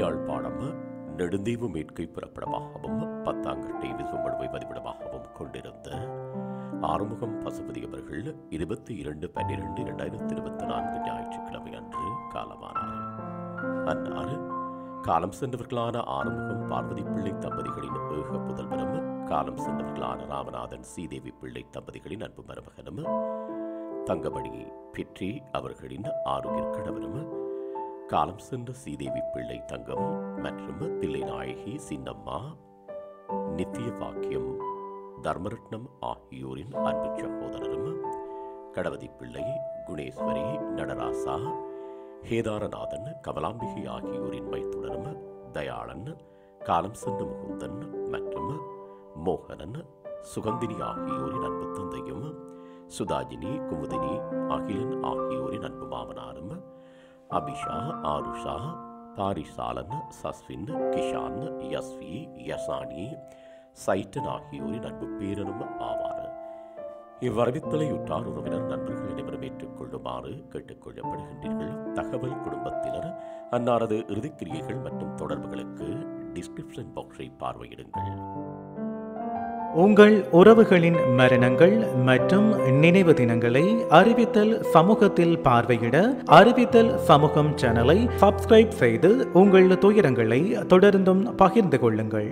யாழ்ப்பாணம் நெடுந்தீவு மேற்கை புறப்படமாகவும் 10 விசும்படுவை பதிவிடமாகவும் கொண்டிருந்த ஆறுமுகம் பசுபதி அவர்கள் 22/12/2024 ஞாயிற்றுக்கிழமை அன்று காலமானார். அன்னார் காலம் சென்றவர்களான ஆறுமுகம் பார்வதி பிள்ளை தம்பதிகளின் ஏக புதல்வரும், காலம் சென்றவர்களான ராமநாதன் சீதேவி பிள்ளை தம்பதிகளின் அன்பு மருமகனும், தங்கமணி பெற்றி அவர்களின் ஆரோக்கிய கணவரும், காலம் சென்ற சீதேவி பிள்ளை தங்கம் மற்றும் தில்லை நாயகி சின்னம்மா நித்திய வாக்கியம் தர்மரட்னம் ஆகியோரின் அன்பு சகோதரரும், கடவதி பிள்ளை குணேஸ்வரி நடராசா ஹேதாரநாதன் கமலாம்பிகை ஆகியோரின் மைத்துடரும், தயாளன் காலம் சென்ற முகுந்தன் மற்றும் மோகனன் சுகந்தினி ஆகியோரின் அன்பு தந்தையும், சுதாஜினி குமுதினி அகிலன் ஆகியோரின் அன்பு மாமனாரும், அபிஷா ஆருஷா பாரிசாலன் சஸ்வின் கிஷான் யஸ்வி யசானி சைட்டன் ஆகியோரின் அன்பு பேரனும் ஆவார். இவ்வரவித்தலை உற்றார் உறவினர் நண்பர்கள் அனைவரும் ஏற்றுக்கொள்ளுமாறு கேட்டுக்கொள்ளப்படுகின்றீர்கள். தகவல் குடும்பத்தினர் அன்னாரது இறுதிக்கிரியைகள் மற்றும் தொடர்புகளுக்கு டிஸ்கிரிப்ஷன் பாக்ஸை பார்வையிடுங்கள். உங்கள் உறவுகளின் மரணங்கள் மற்றும் நினைவு தினங்களை அறிவித்தல் சமூகத்தில் பார்வையிட அறிவித்தல் சமூகம் சேனலை சப்ஸ்கிரைப் செய்து உங்கள் துயரங்களை தொடர்ந்தும் பகிர்ந்து கொள்ளுங்கள்.